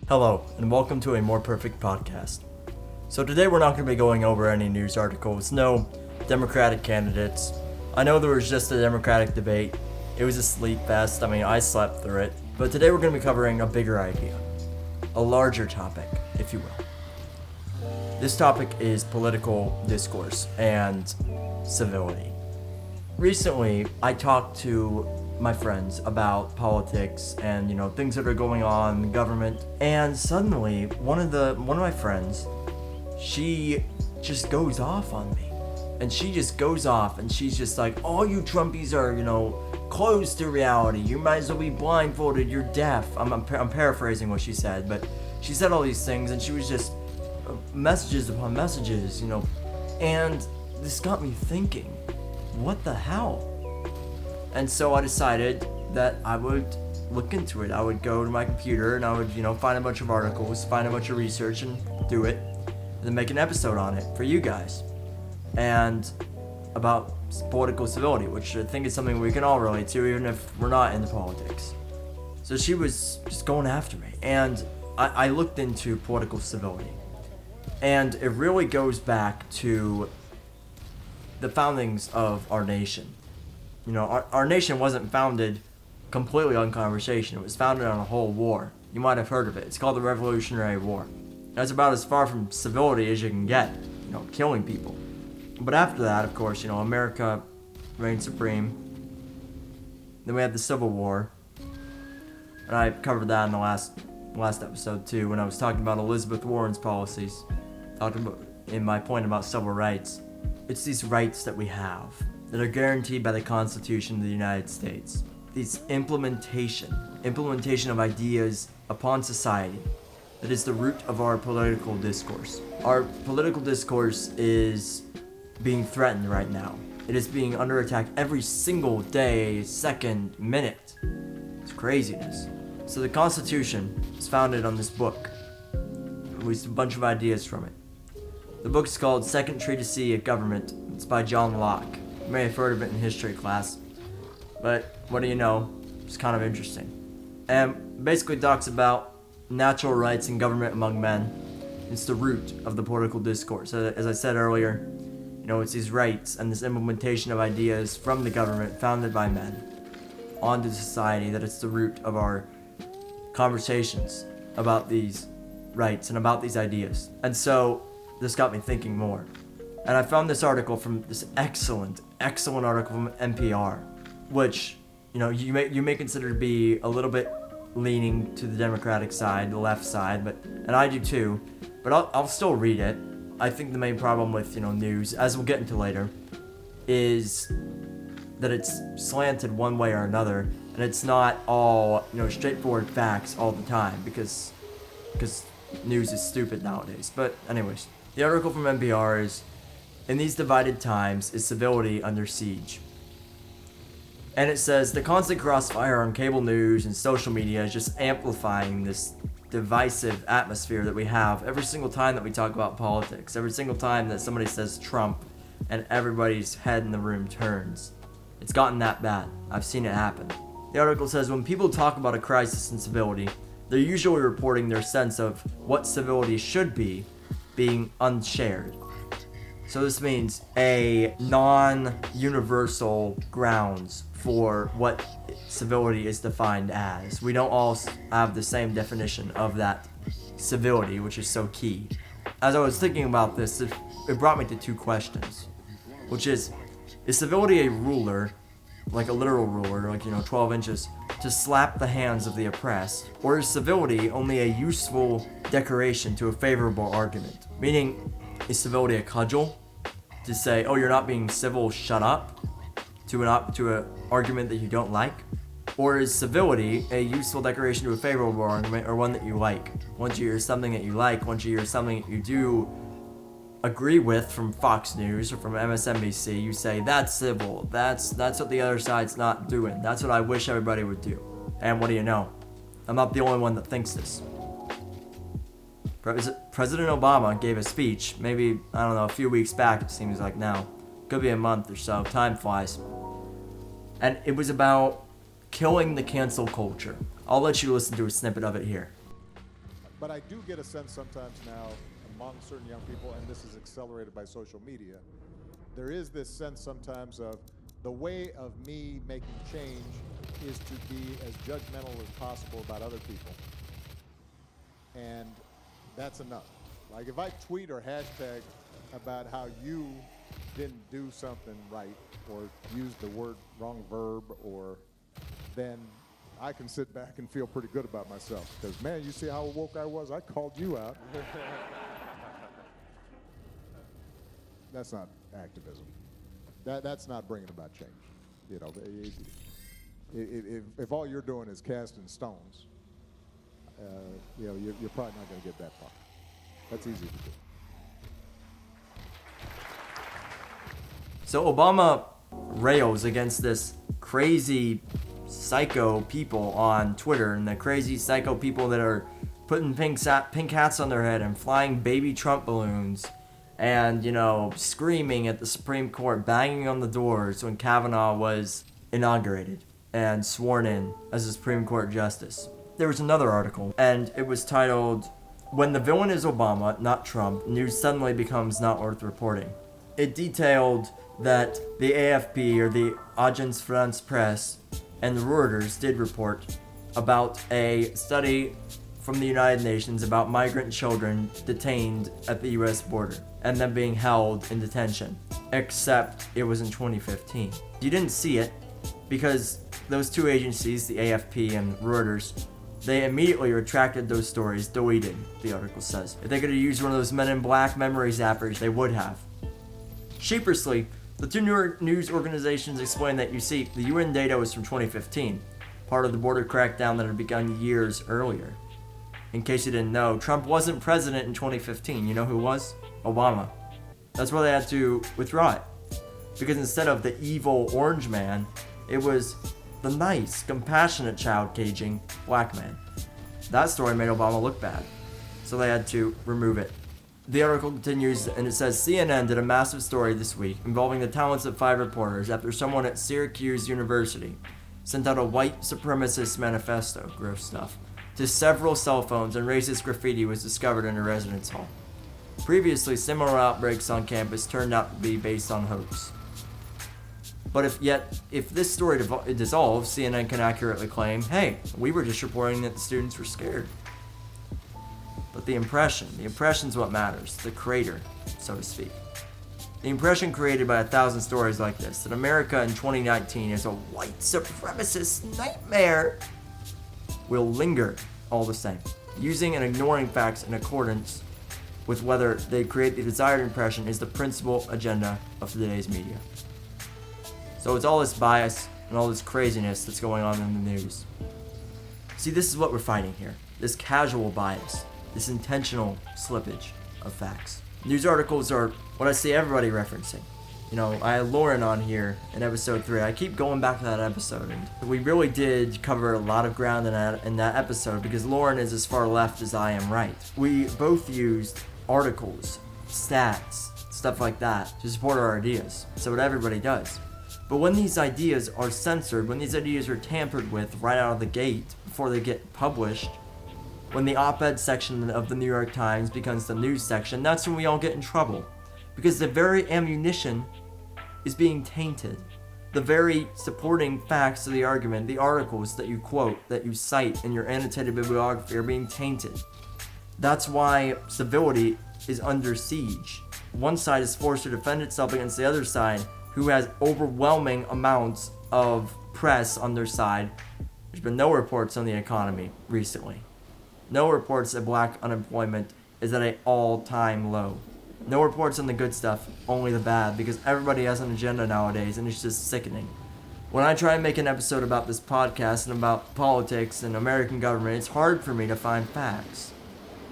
Hello, and welcome to a More Perfect podcast. So today we're not going to be going over any news articles, no Democratic candidates. I know there was just a Democratic debate. It was a sleep fest. I slept through it. But today we're going to be covering a bigger idea, a larger topic, if you will. This topic is political discourse and civility. Recently, I talked to my friends about politics and things that are going on in the government, and suddenly one of my friends, she just goes off on me, and she's just like, all you Trumpies are closed to reality. You might as well be blindfolded. You're deaf. I'm paraphrasing what she said, but she said all these things, and she was just messages upon messages, and this got me thinking, what the hell? And so I decided that I would look into it. I would go to my computer and I would, find a bunch of articles, find a bunch of research and do it, and then make an episode on it for you guys. And about political civility, which I think is something we can all relate to, even if we're not into politics. So she was just going after me, and I looked into political civility. And it really goes back to the foundings of our nation. Our nation wasn't founded completely on conversation. It was founded on a whole war. You might have heard of it. It's called the Revolutionary War. That's about as far from civility as you can get, killing people. But after that, of course, America reigned supreme. Then we had the Civil War. And I covered that in the last episode too, when I was talking about Elizabeth Warren's policies. Talking about in my point about civil rights. It's these rights that we have that are guaranteed by the Constitution of the United States. These implementation of ideas upon society that is the root of our political discourse. Our political discourse is being threatened right now. It is being under attack every single day, second, minute. It's craziness. So the Constitution is founded on this book. At least a bunch of ideas from it. The book is called Second Treatise of Government. It's by John Locke. You may have heard of it in history class, but what do you know? It's kind of interesting. And basically talks about natural rights and government among men. It's the root of the political discourse. As I said earlier, it's these rights and this implementation of ideas from the government founded by men onto society that it's the root of our conversations about these rights and about these ideas. And so this got me thinking more. And I found this article from this excellent article from NPR, which, you may consider to be a little bit leaning to the Democratic side, the left side, and I do too, but I'll still read it. I think the main problem with, news, as we'll get into later, is that it's slanted one way or another, and it's not all, straightforward facts all the time, because news is stupid nowadays. But anyways, the article from NPR is, in these divided times, is civility under siege? And it says, the constant crossfire on cable news and social media is just amplifying this divisive atmosphere that we have every single time that we talk about politics, every single time that somebody says Trump and everybody's head in the room turns. It's gotten that bad. I've seen it happen. The article says, when people talk about a crisis in civility, they're usually reporting their sense of what civility should be being unshared. So this means a non-universal grounds for what civility is defined as. We don't all have the same definition of that civility, which is so key. As I was thinking about this, it brought me to two questions, which is civility a ruler, like a literal ruler, like 12 inches, to slap the hands of the oppressed, or is civility only a useful decoration to a favorable argument? Meaning, is civility a cudgel? To say, oh, you're not being civil, shut up, to an argument that you don't like? Or is civility a useful decoration to a favorable argument, or one that you like? Once you hear something that you like, once you hear something that you do agree with from Fox News or from MSNBC, you say, that's civil, that's what the other side's not doing, that's what I wish everybody would do. And what do you know? I'm not the only one that thinks this. President Obama gave a speech, maybe, a few weeks back, it seems like now. Could be a month or so, time flies. And it was about killing the cancel culture. I'll let you listen to a snippet of it here. But I do get a sense sometimes now among certain young people, and this is accelerated by social media, there is this sense sometimes of the way of me making change is to be as judgmental as possible about other people. And that's enough. Like if I tweet or hashtag about how you didn't do something right or use the wrong verb, or then I can sit back and feel pretty good about myself. Because, man, you see how woke I was? I called you out. That's not activism. That's not bringing about change. You know, if all you're doing is casting stones, you know, you're probably not going to get that far. That's easy to do. So Obama rails against this crazy psycho people on Twitter and the crazy psycho people that are putting pink hats on their head and flying baby Trump balloons and, you know, screaming at the Supreme Court, banging on the doors when Kavanaugh was inaugurated and sworn in as a Supreme Court justice. There was another article, and it was titled, "When the Villain is Obama, Not Trump, News Suddenly Becomes Not Worth Reporting." It detailed that the AFP, or the Agence France Presse, and the Reuters did report about a study from the United Nations about migrant children detained at the US border and them being held in detention, except it was in 2015. You didn't see it because those two agencies, the AFP and Reuters, they immediately retracted those stories, deleted, the article says. If they could have used one of those Men in Black memory zappers, they would have. Sheepishly, the two news organizations explained that, you see, the UN data was from 2015, part of the border crackdown that had begun years earlier. In case you didn't know, Trump wasn't president in 2015. You know who was? Obama. That's why they had to withdraw it. Because instead of the evil orange man, it was the nice, compassionate child caging black man. That story made Obama look bad, so they had to remove it. The article continues, and it says, CNN did a massive story this week involving the talents of 5 reporters after someone at Syracuse University sent out a white supremacist manifesto, gross stuff, to several cell phones, and racist graffiti was discovered in a residence hall. Previously, similar outbreaks on campus turned out to be based on hoax. But if this story dissolves, CNN can accurately claim, hey, we were just reporting that the students were scared. But the impression's what matters, the creator, so to speak. The impression created by 1,000 stories like this, that America in 2019 is a white supremacist nightmare, will linger all the same, using and ignoring facts in accordance with whether they create the desired impression is the principal agenda of today's media. So it's all this bias and all this craziness that's going on in the news. See, this is what we're fighting here. This casual bias, this intentional slippage of facts. News articles are what I see everybody referencing. You know, I had Lauren on here in episode 3. I keep going back to that episode, and we really did cover a lot of ground in that episode because Lauren is as far left as I am right. We both used articles, stats, stuff like that to support our ideas. So what everybody does. But when these ideas are censored, when these ideas are tampered with right out of the gate before they get published, when the op-ed section of the New York Times becomes the news section, that's when we all get in trouble. Because the very ammunition is being tainted. The very supporting facts of the argument, the articles that you quote, that you cite in your annotated bibliography are being tainted. That's why civility is under siege. One side is forced to defend itself against the other side, who has overwhelming amounts of press on their side. There's been no reports on the economy recently. No reports that black unemployment is at an all-time low. No reports on the good stuff, only the bad, because everybody has an agenda nowadays, and it's just sickening. When I try and make an episode about this podcast and about politics and American government, it's hard for me to find facts.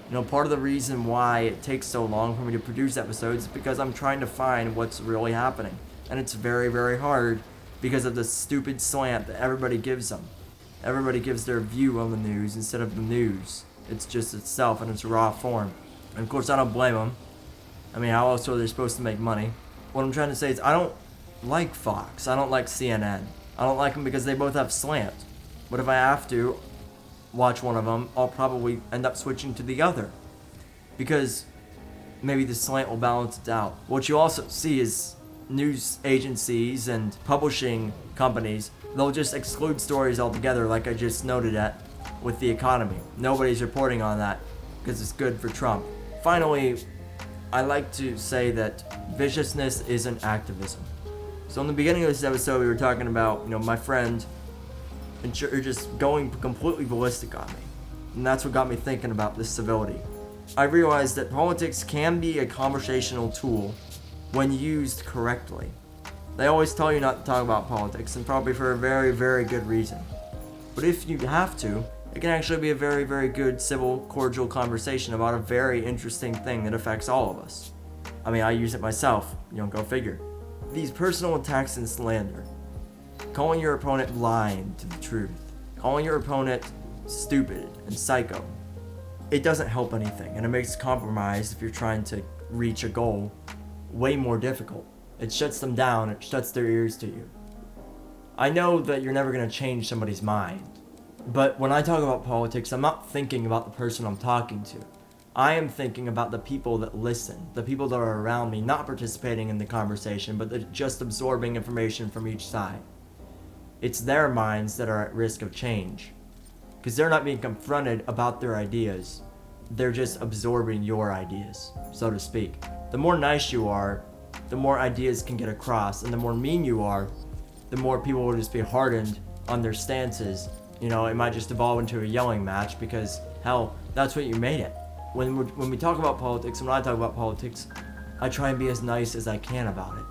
You know, part of the reason why it takes so long for me to produce episodes is because I'm trying to find what's really happening. And it's very, very hard because of the stupid slant that everybody gives them. Everybody gives their view on the news instead of the news. It's just itself in its raw form. And of course, I don't blame them. I mean, how else are they supposed to make money? What I'm trying to say is I don't like Fox. I don't like CNN. I don't like them because they both have slant. But if I have to, watch one of them, I'll probably end up switching to the other. Because maybe the slant will balance it out. What you also see is news agencies and publishing companies, they'll just exclude stories altogether, like I just noted at with the economy. Nobody's reporting on that because it's good for Trump. Finally, I like to say that viciousness isn't activism. So in the beginning of this episode, we were talking about, my friend and just going completely ballistic on me. And that's what got me thinking about this civility. I realized that politics can be a conversational tool when used correctly. They always tell you not to talk about politics, and probably for a very, very good reason. But if you have to, it can actually be a very, very good, civil, cordial conversation about a very interesting thing that affects all of us. I mean, I use it myself, go figure. These personal attacks and slander, calling your opponent blind to the truth, calling your opponent stupid and psycho, it doesn't help anything, and it makes compromise, if you're trying to reach a goal, way more difficult. It shuts them down, it shuts their ears to you. I know that you're never going to change somebody's mind, but when I talk about politics, I'm not thinking about the person I'm talking to. I am thinking about the people that listen, the people that are around me, not participating in the conversation, but just absorbing information from each side. It's their minds that are at risk of change, because they're not being confronted about their ideas. They're just absorbing your ideas, so to speak. The more nice you are, the more ideas can get across, and the more mean you are, the more people will just be hardened on their stances. It might just evolve into a yelling match because, hell, that's what you made it. When we talk about politics, when I talk about politics, I try and be as nice as I can about it.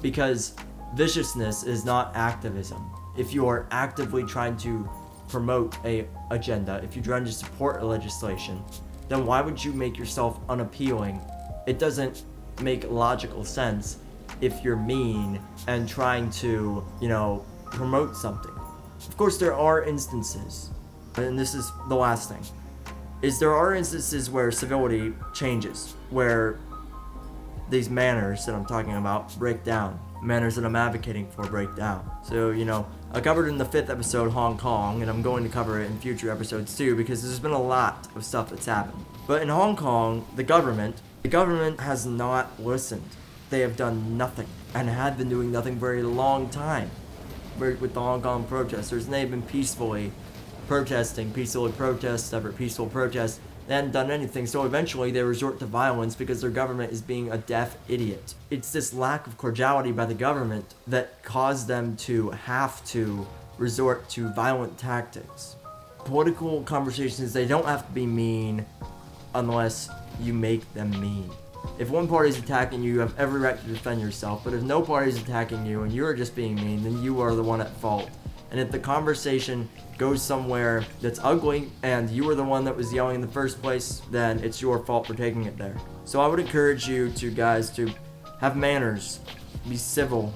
Because viciousness is not activism. If you are actively trying to promote a agenda, if you're trying to support a legislation, then why would you make yourself unappealing? It doesn't make logical sense if you're mean and trying to, promote something. Of course, there are instances, and this is the last thing, there are instances where civility changes, where these manners that I'm talking about break down, manners that I'm advocating for break down. So, I covered in the 5th episode Hong Kong, and I'm going to cover it in future episodes too, because there's been a lot of stuff that's happened. But in Hong Kong, the government has not listened. They have done nothing, and had been doing nothing for a long time with the Hong Kong protesters, and they've been peaceful protests after peaceful protests. They hadn't done anything, so eventually they resort to violence because their government is being a deaf idiot. It's this lack of cordiality by the government that caused them to have to resort to violent tactics. Political conversations, they don't have to be mean unless you make them mean. If one party's attacking you, you have every right to defend yourself, but if no party's attacking you and you're just being mean, then you are the one at fault. And if the conversation goes somewhere that's ugly and you were the one that was yelling in the first place, then it's your fault for taking it there. So I would encourage you guys to have manners, be civil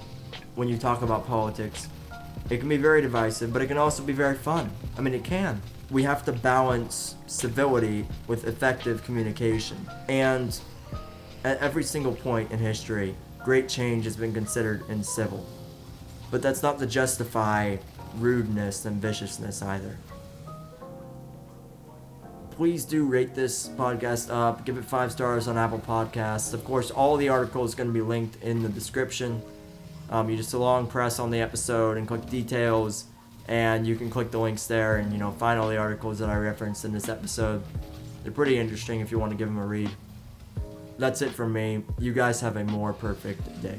when you talk about politics. It can be very divisive, but it can also be very fun. I mean, it can. We have to balance civility with effective communication. And at every single point in history, great change has been considered in civil. But that's not to justify rudeness and viciousness either. Please do rate this podcast up, give it 5 stars on Apple Podcasts. Of course, all the articles are going to be linked in the description. You just long press on the episode and click details, and you can click the links there and find all the articles that I referenced in this episode. They're pretty interesting if you want to give them a read. That's it from me. You guys have a more perfect day.